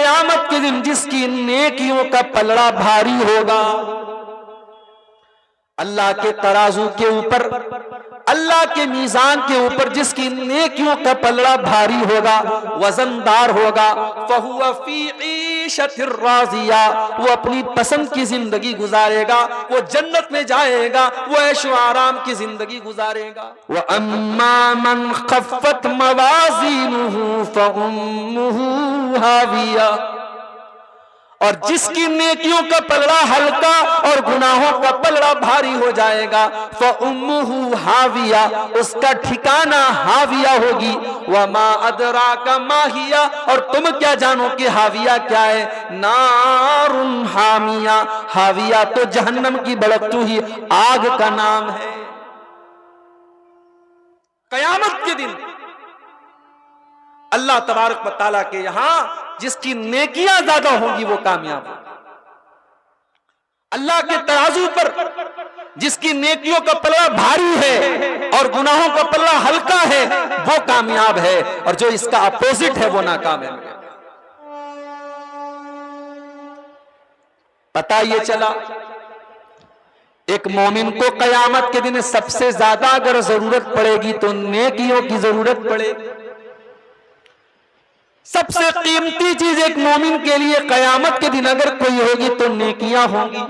कयामत के दिन जिसकी नेकियों का पलड़ा भारी होगा, अल्लाह के तराजू के ऊपर, अल्लाह के मीजान के ऊपर जिसकी नेकियों का पलड़ा भारी होगा, वजनदार होगा, फहुवा फी ईशतिर राज़िया, वो अपनी पसंद की जिंदगी गुजारेगा, वो जन्नत में जाएगा, वो ऐशो आराम की जिंदगी गुजारेगा। व अम्मा मन खफ़्फ़त मवाज़ीनुहु फ़उम्मुहु हाविया, और जिसकी नेकियों का पलड़ा हल्का और गुनाहों का पलड़ा भारी हो जाएगा, फ़उम्मुहु हाविया, उसका ठिकाना हाविया होगी। वमा अदराका माहिया, और तुम क्या जानो कि हाविया क्या है? नारुन हामिया, हाविया तो जहन्नम की भड़कती हुई आग का नाम है। कयामत के दिन अल्लाह तबारक व तआला के यहां जिसकी नेकियां ज्यादा होंगी वो कामयाब होगा। अल्लाह के तराजू पर जिसकी नेकियों का पलड़ा भारी है और गुनाहों का पलड़ा हल्का है वो कामयाब है, और जो इसका अपोजिट है वो नाकामयाब है। पता ये चला एक मोमिन को कयामत के दिन सबसे ज्यादा अगर जरूरत पड़ेगी तो नेकियों की जरूरत पड़ेगी। सबसे कीमती चीज एक मोमिन के लिए कयामत के दिन अगर कोई होगी तो नेकियां होंगी।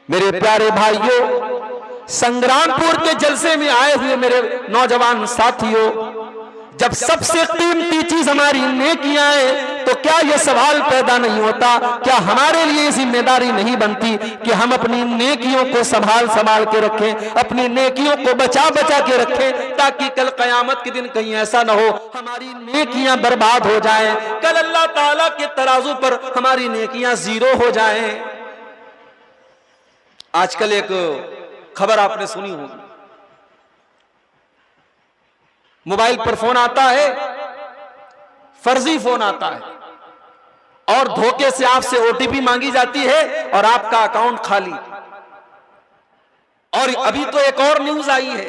मेरे प्यारे भाइयों, संग्रामपुर के जलसे में आए हुए मेरे नौजवान साथियों, जब सबसे कीमती चीज हमारी नेकियां हैं तो क्या यह सवाल पैदा नहीं होता, क्या हमारे लिए जिम्मेदारी नहीं बनती कि हम अपनी नेकियों को संभाल संभाल के रखें, अपनी नेकियों को बचा बचा के रखें, ताकि कल कयामत के दिन कहीं ऐसा ना हो हमारी नेकियां बर्बाद हो जाएं, कल अल्लाह ताला के तराजू पर हमारी नेकियां जीरो हो जाएं। आजकल एक खबर आपने सुनी होगी, मोबाइल पर फोन आता है, फर्जी फोन आता है और धोखे से आपसे ओटीपी मांगी जाती है और आपका अकाउंट खाली। और अभी तो एक और न्यूज आई है,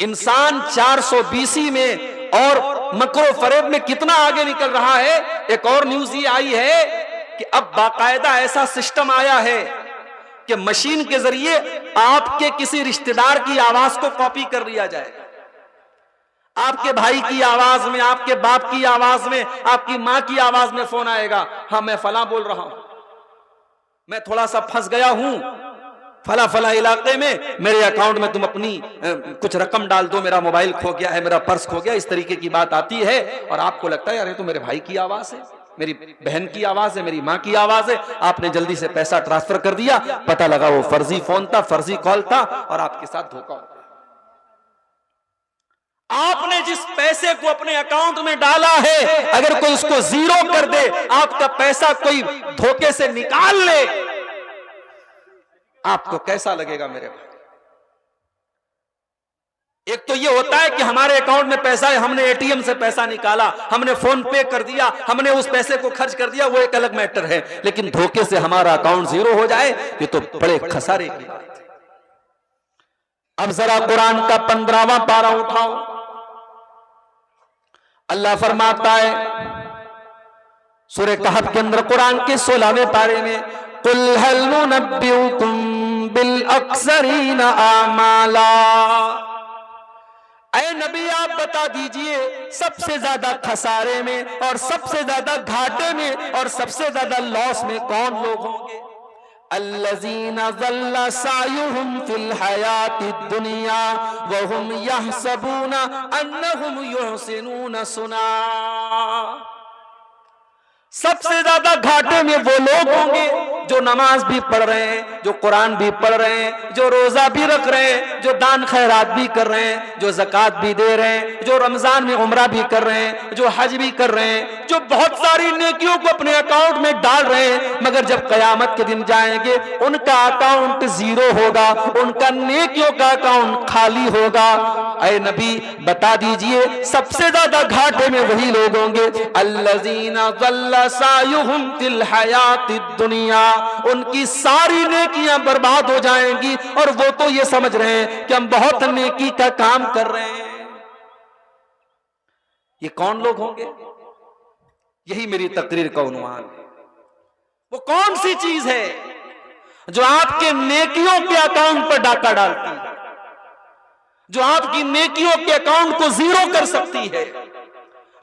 इंसान 420 में और मकरो फरेब में कितना आगे निकल रहा है। एक और न्यूज ये आई है कि अब बाकायदा ऐसा सिस्टम आया है कि मशीन के जरिए आपके किसी रिश्तेदार की आवाज को कॉपी कर लिया जाएगा। आपके भाई की आवाज में, आपके बाप की आवाज में, आपकी मां की आवाज में फोन आएगा, हाँ मैं फला बोल रहा हूं, मैं थोड़ा सा फंस गया हूं फला फला इलाके में, मेरे अकाउंट में तुम अपनी कुछ रकम डाल दो, मेरा मोबाइल खो गया है, मेरा पर्स खो गया, इस तरीके की बात आती है। और आपको लगता है यार ये तो मेरे भाई की आवाज है, मेरी बहन की आवाज है, मेरी मां की आवाज है। आपने जल्दी से पैसा ट्रांसफर कर दिया, पता लगा वो फर्जी फोन था, फर्जी कॉल था और आपके साथ धोखा हो गया। आपने जिस पैसे को अपने अकाउंट में डाला है, अगर कोई उसको जीरो कर दे, आपका पैसा कोई धोखे से निकाल ले, आपको कैसा लगेगा मेरे भाई? एक तो ये होता है कि हमारे अकाउंट में पैसा है, हमने एटीएम से पैसा निकाला, हमने फोन पे कर दिया, हमने उस पैसे को खर्च कर दिया, वो एक अलग मैटर है। लेकिन धोखे से हमारा अकाउंट जीरो हो जाए, ये तो बड़े खसारे की बात है। अब जरा कुरान का 15वां पारा उठाओ, अल्लाह फरमाता है सूरह कहफ के अंदर कुरान के 16वें पारे में, कुल हल नुनब्बिउकुम बिल अक्सरीना आमाला, ऐ नबी आप बता दीजिए सबसे ज्यादा खसारे में और सबसे ज्यादा घाटे में और सबसे ज्यादा लॉस में कौन लोग होंगे? अल्लज़ीना ज़ल्ला सायुहुम फिल हयातिद दुनिया व हुम यहसबूना अन्नहुम युहसिनूना सुना। सबसे ज्यादा घाटे में वो लोग होंगे जो नमाज भी पढ़ रहे हैं, जो कुरान भी पढ़ रहे हैं, जो रोजा भी रख रहे हैं, जो दान खैरात भी कर रहे हैं, जो ज़कात भी दे रहे हैं, जो रमजान में उम्रा भी कर रहे हैं, जो हज भी कर रहे हैं, जो बहुत सारी नेकियों को अपने अकाउंट में डाल रहे हैं, मगर जब कयामत के दिन जाएंगे उनका अकाउंट जीरो होगा, उनका नेकियों का अकाउंट खाली होगा। ऐ नबी बता दीजिए सबसे ज्यादा घाटे में वही लोग होंगे, अल्लज़ीना ज़ल्ला सायुहुम फिल हयातिद दुनिया, उनकी सारी नेकियां बर्बाद हो जाएंगी और वो तो ये समझ रहे हैं कि हम बहुत नेकी का काम कर रहे हैं। ये कौन लोग होंगे? यही मेरी तकरीर का उन्वान है। वो कौन सी चीज है जो आपके नेकियों के अकाउंट पर डाका डालती है, जो आपकी नेकियों के अकाउंट को जीरो कर सकती है,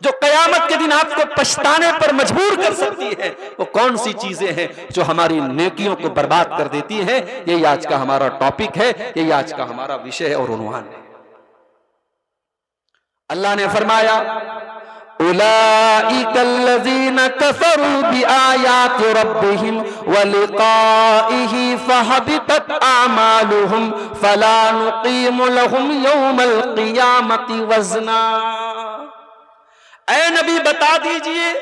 जो कयामत के दिन आपको पछताने पर मजबूर कर सकती है? वो कौन सी चीजें हैं जो हमारी नेकियों को बर्बाद कर देती हैं? यही आज का हमारा टॉपिक है, यही आज का हमारा विषय है और उन्वान है। अल्लाह ने फरमाया, उलाइकल्लज़ीना कफ़रू बिआयाति रब्बिहिम व लिक़ाइहि फहबितत आमालुहुम फला नुक़ीमु लहुम यौमल क़ियामति वज़ना। ऐ नबी बता दीजिए,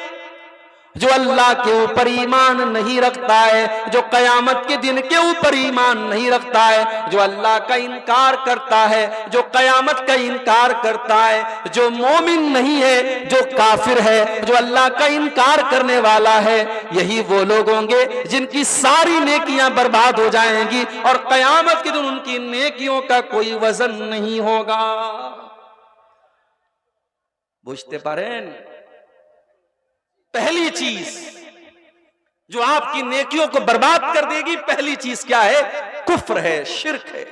जो अल्लाह के ऊपर ईमान नहीं रखता है, जो कयामत के दिन के ऊपर ईमान नहीं रखता है, जो अल्लाह का इनकार करता है, जो कयामत का इनकार करता है, जो मोमिन नहीं है, जो काफिर है, जो अल्लाह का इनकार करने वाला है, यही वो लोग होंगे जिनकी सारी नेकियां बर्बाद हो जाएंगी और कयामत के दिन उनकी नेकियों का कोई वजन नहीं होगा। बुझते पारें? पहली चीज जो आपकी नेकियों को बर्बाद कर देगी, पहली चीज क्या है? कुफ्र है, शिर्क है।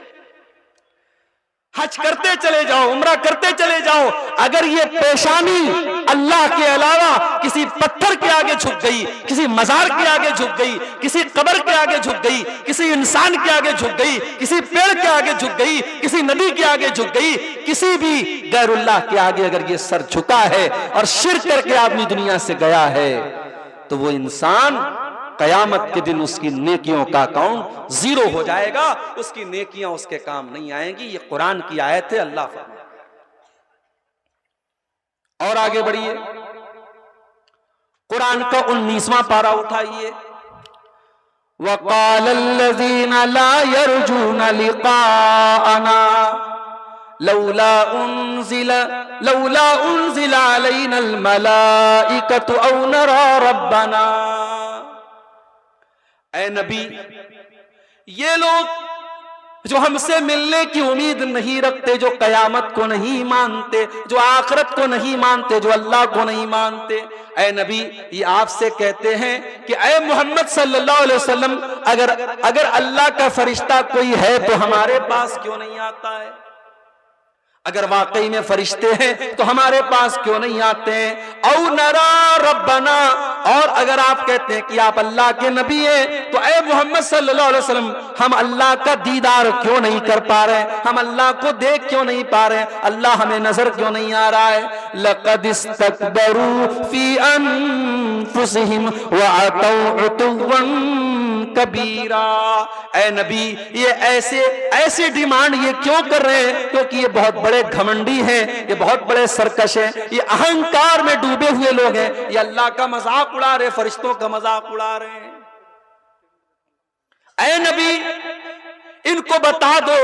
हज करते चले जाओ, उम्रा करते चले जाओ, अगर ये पेशानी अल्लाह के अलावा किसी पत्थर के आगे झुक गई, किसी मजार के आगे झुक गई, किसी कब्र के आगे झुक गई, किसी इंसान के आगे झुक गई, किसी पेड़ के आगे झुक गई, किसी नदी के आगे झुक गई, किसी भी गैरुल्लाह के आगे अगर ये सर झुका है और शिर्क करके आदमी दुनिया से गया है, तो वो इंसान कयामत के दिन उसकी नेकियों का अकाउंट जीरो हो जाएगा, उसकी नेकियां उसके काम नहीं आएंगी। ये कुरान की आयत है, अल्लाह फरमाता है। और आगे बढ़िए, कुरान का 19वां पारा उठाइए। वक़ालल्लज़ीना ला यरजूना लिक़ाअना लौला उन्ज़िला अलैनल मलाइकतु औ नरा रब्बना। ऐ नबी, ये लोग जो हमसे मिलने की उम्मीद नहीं रखते, जो कयामत को नहीं मानते, जो आखिरत को नहीं मानते, जो अल्लाह को नहीं मानते, ऐ नबी ये आपसे कहते हैं कि ऐ मोहम्मद सल्लल्लाहु अलैहि वसल्लम, अगर अल्लाह का फरिश्ता कोई है तो हमारे पास क्यों नहीं आता है? अगर वाकई में फरिश्ते हैं तो हमारे पास क्यों नहीं आते हैं? औ नरा रब्बना, और अगर आप कहते हैं कि आप अल्लाह के नबी हैं तो ऐ मोहम्मद सल्लल्लाहु अलैहि वसल्लम, हम अल्लाह का दीदार क्यों नहीं कर पा रहे? हम अल्लाह को देख क्यों नहीं पा रहे? अल्लाह हमें नजर क्यों नहीं आ रहा है? लक़द इस्तकबरू फी अनफुसिहिम व अतौ उतुव्वन कबीरा। ऐ नबी, ये ऐसे डिमांड ये क्यों कर रहे हैं? क्योंकि ये बहुत बड़े घमंडी हैं, ये बहुत बड़े सरकश हैं, ये अहंकार में डूबे हुए लोग हैं, ये अल्लाह का मजाक उड़ा रहे, फरिश्तों का मजाक उड़ा रहे हैं। ऐ नबी, इनको बता दो,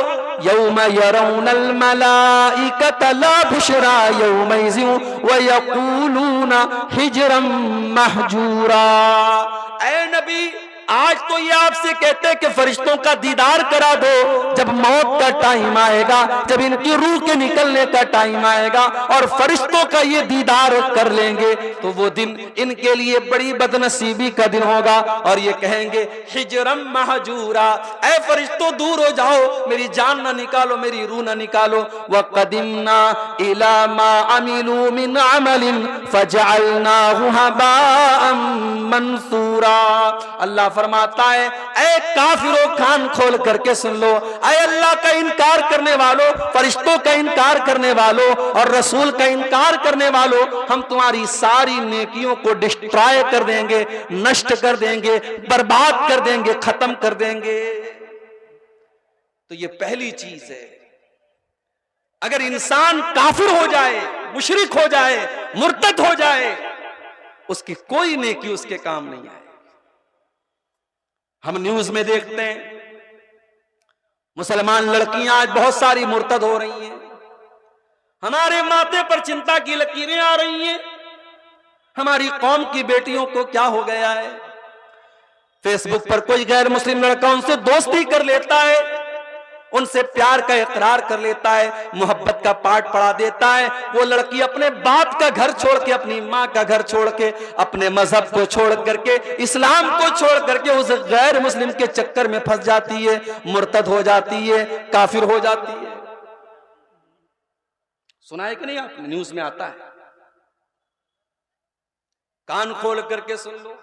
यौम यरौनल मलाइकत ला बुशरा यौमइज़िन व यक़ूलूना हिजरम महजूरा। ऐ नबी, आज तो ये आपसे कहते हैं कि फरिश्तों का दीदार करा दो, जब मौत का टाइम आएगा, जब इनकी रूह के निकलने का टाइम आएगा और फरिश्तों का ये दीदार कर लेंगे, तो वो दिन इनके लिए बड़ी बदनसीबी का दिन होगा और ये कहेंगे हिजरम महजूरा, ऐ फरिश्तों दूर हो जाओ, मेरी जान ना निकालो, मेरी रूह ना निकालो। व क़दिमना इला मा अमिलू मिन अमलिन फजअलनाहु हबाअम मंसूरा। अल्लाह फरमाता है, ऐ काफिरों, कान खोल करके सुन लो, ऐ अल्लाह का इनकार करने वालों, फरिश्तों का इनकार करने वालों और रसूल का इनकार करने वालों, हम तुम्हारी सारी नेकियों को डिस्ट्रॉय कर देंगे, नष्ट कर देंगे, बर्बाद कर देंगे, खत्म कर देंगे। तो ये पहली चीज है। अगर इंसान काफिर हो जाए, मुशरिक हो जाए, मुर्तद हो जाए, उसकी कोई नेकी उसके काम नहीं आए। हम न्यूज में देखते हैं मुसलमान लड़कियां आज बहुत सारी मुर्तद हो रही हैं, हमारे माथे पर चिंता की लकीरें आ रही हैं, हमारी कौम की बेटियों को क्या हो गया है? फेसबुक पर कोई गैर मुस्लिम लड़का उनसे दोस्ती कर लेता है, उनसे प्यार का इकरार कर लेता है, मोहब्बत का पाठ पढ़ा देता है, वो लड़की अपने बाप का घर छोड़ के, अपनी माँ का घर छोड़ के, अपने मजहब को छोड़ करके, इस्लाम को छोड़ करके उस गैर मुस्लिम के चक्कर में फंस जाती है, मुर्तद हो जाती है, काफिर हो जाती है। सुना है कि नहीं आपने? न्यूज में आता है, कान खोल करके सुन लो।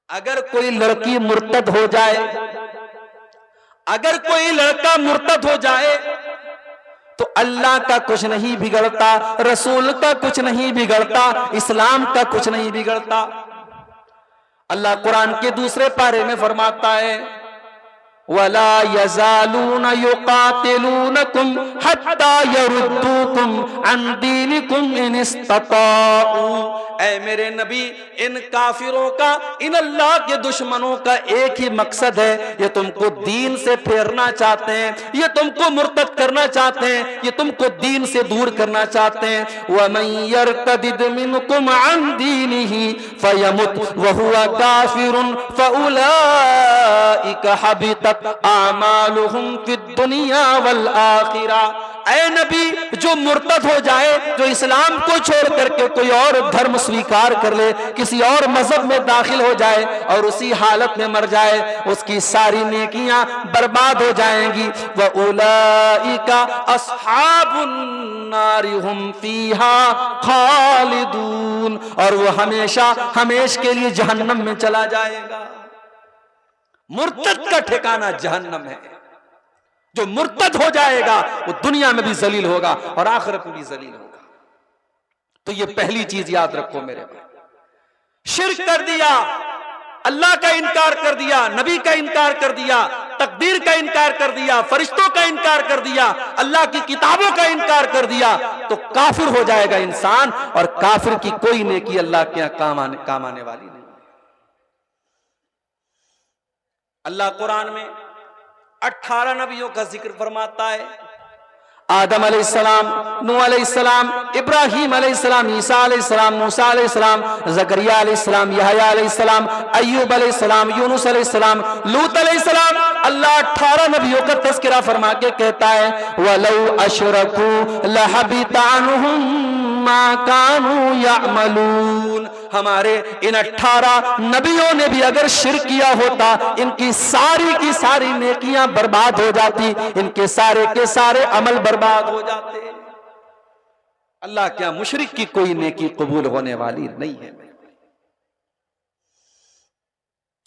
अगर कोई लड़की मुर्तद हो जाए, अगर कोई लड़का मुर्तद हो जाए, तो अल्लाह का कुछ नहीं बिगड़ता, रसूल का कुछ नहीं बिगड़ता, इस्लाम का कुछ नहीं बिगड़ता। अल्लाह कुरान के दूसरे पारे में फरमाता है, वला यज़ालून युक़ातिलूनकुम हत्ता यरुद्दूकुम अन दीनिकुम इन इस्तताऊ। ऐ मेरे नबी, इन काफिरों का, इन अल्लाह के दुश्मनों का एक ही मकसद है, ये तुमको दीन से फेरना चाहते हैं, ये तुमको मुर्तद करना चाहते हैं, ये तुमको दीन से दूर करना चाहते हैं। वमन यर्तदिद मिनकुम अन दीनिही फयमुत वहुवा काफिरुन फउलाइका हबितत आमालुहुम फिद दुनिया वल आखिरा। ऐ नबी, जो मुर्तद हो जाए, जो इस्लाम को छोड़ करके कोई और धर्म स्वीकार कर ले, किसी और मजहब में दाखिल हो जाए और उसी हालत में मर जाए, उसकी सारी नेकियां बर्बाद हो जाएंगी। व उलाइका अस्हाबुन नारि हुम फीहा खालिदून, और वो हमेशा हमेश के लिए जहन्नम में चला जाएगा। मुर्तद का ठिकाना जहन्नम है। जो मुर्तद हो जाएगा वो दुनिया में भी जलील होगा और आखिरत में भी जलील होगा। तो ये पहली चीज याद रखो मेरे भाई। शिर्क कर दिया, अल्लाह का इनकार कर दिया, नबी का इनकार कर दिया, तकदीर का इनकार कर दिया, फरिश्तों का इनकार कर दिया, अल्लाह की किताबों का इनकार कर दिया, तो काफिर हो जाएगा इंसान। और काफिर की कोई नेकी अल्लाह के यहां काम आने वाली नहीं। अल्लाह कुरान में 18 नबियों का जिक्र फरमाता है। आदम अलैहिस्सलाम, नूह अलैहिस्सलाम, इब्राहीम अलैहिस्सलाम, ईसा अलैहिस्सलाम, मूसा अलैहिस्सलाम, ज़करिया अलैहिस्सलाम, यहया अलैहिस्सलाम, अय्यूब अलैहिस्सलाम, यूनुस अलैहिस्सलाम, लूत अलैहिस्सलाम। अल्लाह 18 नबियों का तज़किरा फरमा के कहता है, वलौ अशरकू लहबिता अन्हुम मा कानू यामलून। हमारे इन 18 नबियों ने भी अगर शिर्क किया होता, इनकी सारी की सारी नेकियां बर्बाद हो जाती, इनके सारे के सारे अमल बर्बाद हो जाते। अल्लाह क्या मुशरिक की कोई नेकी कबूल होने वाली नहीं है।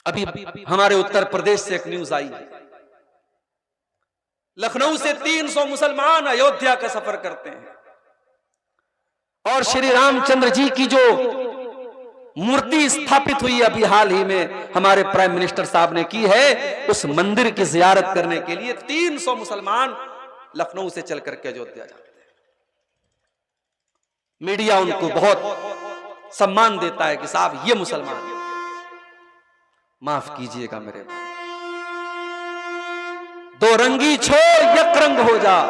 अभी हमारे उत्तर प्रदेश से एक न्यूज आई है, लखनऊ से 300 मुसलमान अयोध्या का सफर करते हैं और श्री रामचंद्र जी की जो मूर्ति स्थापित हुई अभी हाल ही में हमारे प्राइम मिनिस्टर साहब ने की है, उस मंदिर की जियारत करने के लिए 300 मुसलमान लखनऊ से चल करके अयोध्या जाते हैं। मीडिया उनको बहुत सम्मान देता है कि साहब ये मुसलमान। माफ कीजिएगा मेरे भाई, दो रंगी छोड़ एक रंग हो जा।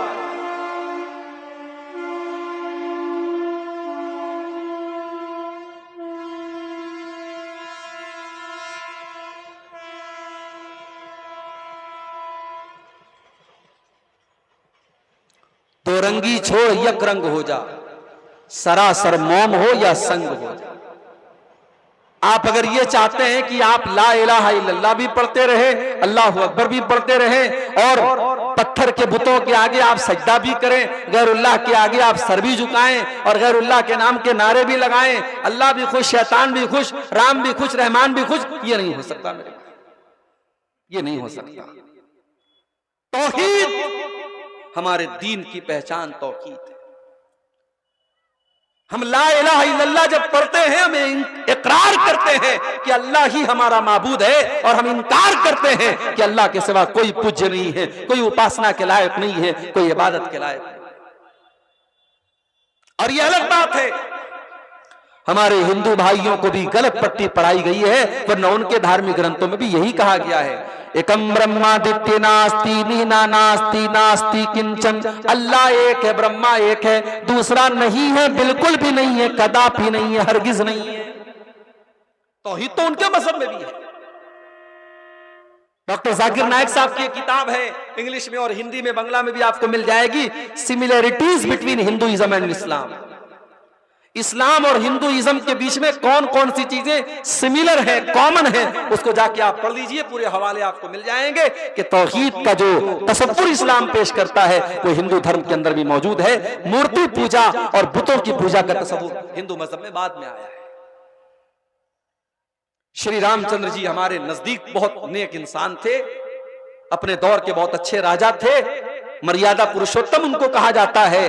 दो रंगी छोड़ एक रंग हो जा, सरासर मौम हो या संग हो जा। आप अगर ये चाहते हैं कि आप ला इलाहा इल्लल्लाह भी पढ़ते रहे, अल्लाहु अकबर भी पढ़ते रहे, और पत्थर के बुतों के आगे आप सजदा भी करें, गैरुल्लाह के आगे आप सर भी झुकाएं और गैरुल्लाह के नाम के नारे भी लगाएं, अल्लाह भी खुश, शैतान भी खुश, राम भी खुश, रहमान भी खुश, ये नहीं हो सकता मेरे, ये नहीं हो सकता। तौहीद, हमारे दीन की पहचान तौहीद है। हम ला इलाहा इल्लल्लाह जब पढ़ते हैं, हमें इकरार करते हैं कि अल्लाह ही हमारा माबूद है, और हम इनकार करते हैं कि अल्लाह के सिवा कोई पूज्य नहीं है, कोई उपासना के लायक नहीं है, कोई इबादत के लायक नहीं। और ये अलग बात है, हमारे हिंदू भाइयों को भी गलत पट्टी पढ़ाई गई है, वरना उनके धार्मिक ग्रंथों में भी यही कहा गया है, एकम ब्रह्मादित्य नास्ति नीना नास्ति नास्ति किंचन। अल्लाह एक है, ब्रह्मा एक है, दूसरा नहीं है, बिल्कुल भी नहीं है, कदापि नहीं है, हरगिज नहीं है। तौहीद तो उनके मजहब में भी है। डॉक्टर जाकिर नायक साहब की किताब है, इंग्लिश में और हिंदी में, बांग्ला में भी आपको मिल जाएगी, similarities between Hinduism and Islam. Islam और हिंदुइज्म के बीच में कौन कौन सी चीजें सिमिलर है, कॉमन है, उसको जाके आप पढ़ लीजिए, पूरे हवाले आपको मिल जाएंगे कि तौहीद का जो तसव्वुर इस्लाम पेश करता है वो हिंदू धर्म के अंदर भी मौजूद है। मूर्ति पूजा और बुतों की पूजा का तसव्वुर हिंदू मजहब में बाद में आया है। श्री रामचंद्र जी हमारे नजदीक बहुत नेक इंसान थे, अपने दौर के बहुत अच्छे राजा थे, मर्यादा पुरुषोत्तम उनको कहा जाता है।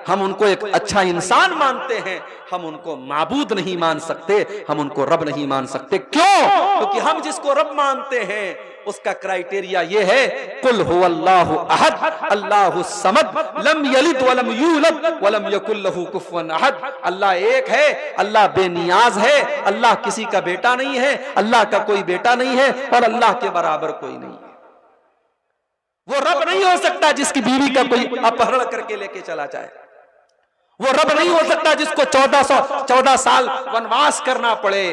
हम उनको एक अच्छा इंसान मानते हैं, हम उनको माबूद नहीं मान सकते, हम उनको रब नहीं मान सकते। क्यों? क्योंकि हम जिसको रब मानते हैं उसका क्राइटेरिया ये है, कुल हुवल्लाहु अहद अल्लाहु समद लम यलिद वलम यूलद वलम यकुल लहू कुफुवन अहद। अल्लाह एक है, अल्लाह बेनियाज है, अल्लाह किसी का बेटा नहीं है, अल्लाह का कोई बेटा नहीं है और अल्लाह के बराबर कोई नहीं है। वो रब नहीं हो सकता जिसकी बीवी का कोई अपहरण करके लेके चला जाए। वो रब नहीं हो सकता जिसको 14 साल वनवास करना पड़े।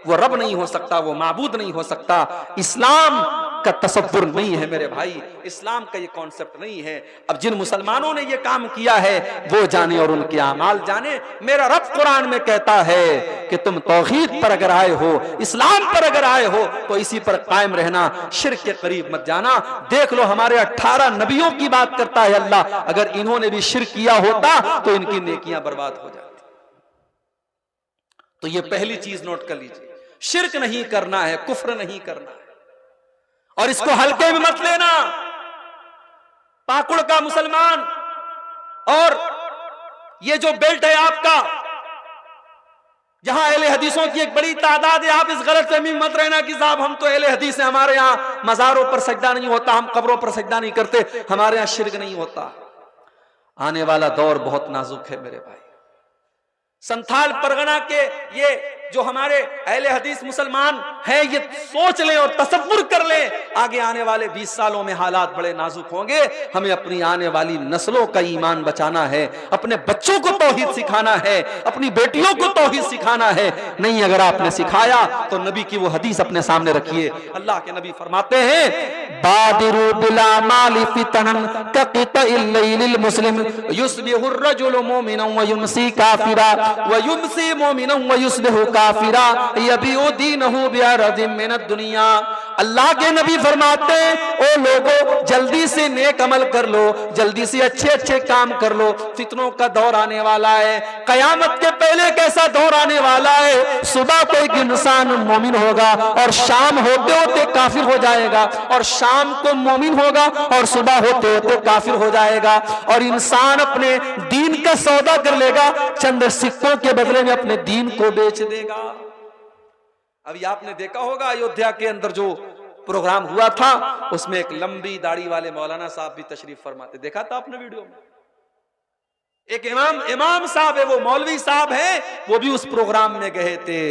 वो रब नहीं हो सकता, वो माबूद नहीं हो सकता। इस्लाम का तसव्वुर नहीं है मेरे भाई, इस्लाम का ये कॉन्सेप्ट नहीं है। अब जिन मुसलमानों ने ये काम किया है वो जाने और उनके आमाल जाने। मेरा रब कुरान में कहता है कि तुम तौहीद पर अगर आए हो, इस्लाम पर अगर आए हो तो इसी पर कायम रहना, शिर्क के करीब मत जाना। देख लो हमारे 18 नबियों की बात करता है अल्लाह, अगर इन्होंने भी शिर्क किया होता तो इनकी नेकियां बर्बाद हो जाती। तो ये पहली चीज नोट कर लीजिए, शिर्क नहीं करना है, कुफ्र नहीं करना है और इसको हल्के में मत लेना। पाकुड़ का मुसलमान और ये जो बेल्ट है आपका, जहां अहले हदीसों की एक बड़ी तादाद है, आप इस गलतफहमी में मत रहना कि साहब हम तो अहले हदीस हैं, हमारे यहां मजारों पर सजदा नहीं होता, हम कब्रों पर सजदा नहीं करते, हमारे यहां शिर्क नहीं होता। आने वाला दौर बहुत नाजुक है मेरे भाई। संथाल परगना के ये जो हमारे अहले हदीस मुसलमान हैं, ये सोच लें और तसव्वुर कर लें, आगे आने वाले 20 सालों में हालात बड़े नाजुक होंगे। हमें अपनी आने वाली नस्लों का ईमान बचाना है, अपने बच्चों को तौहीद सिखाना है, अपनी बेटियों को तौहीद सिखाना है। नहीं अगर आपने सिखाया तो नबी की वो हदीस अपने सामने रखिए। अल्लाह के नबी फरमाते हैं, बादिरू बिला माली फितनन कक़ितइल लैलिल मुस्लिम युस्बिहुर रजुलु मुमिनन व युमसी काफिरा व युमसी मुमिनन व युस्बिहु काफिरा यबीउ दीनहु बिअरदिम मिनद दुनिया। अल्लाह के नबी फरमाते हैं, ओ लोगों जल्दी से नेक अमल कर लो, जल्दी से अच्छे अच्छे काम कर लो, फितनों का दौर आने वाला है। कयामत के पहले कैसा दौर आने वाला है, सुबह को एक इंसान मोमिन होगा और शाम होते होते काफिर हो जाएगा, और शाम को मोमिन होगा और सुबह होते होते काफिर हो जाएगा। और इंसान अपने दीन का सौदा कर लेगा, चंद सिक्कों के बदले में अपने दीन को बेच देगा। अभी आपने देखा होगा अयोध्या के अंदर जो प्रोग्राम हुआ था, उसमें एक लंबी दाढ़ी वाले मौलाना साहब भी तशरीफ फरमाते, देखा था आपने वीडियो में। एक इमाम साहब है, वो मौलवी साहब है, वो भी उस प्रोग्राम में गए थे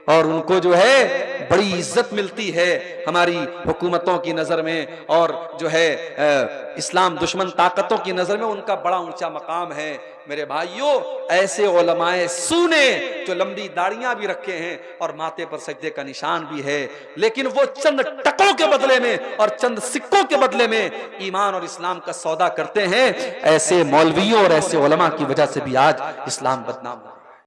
और उनको जो है बड़ी इज्जत मिलती है हमारी हुकूमतों की नजर में, और जो है इस्लाम दुश्मन ताकतों की नजर में उनका बड़ा ऊंचा मकाम है। मेरे भाइयों, ऐसे उलमाए सूने जो लंबी दाढ़ियां भी रखे हैं और माथे पर सजदे का निशान भी है, लेकिन वो चंद टकों के बदले में और चंद सिक्कों के बदले में ईमान और इस्लाम का सौदा करते हैं। ऐसे मौलवियों और ऐसे उलमा की वजह से भी आज इस्लाम बदनाम है।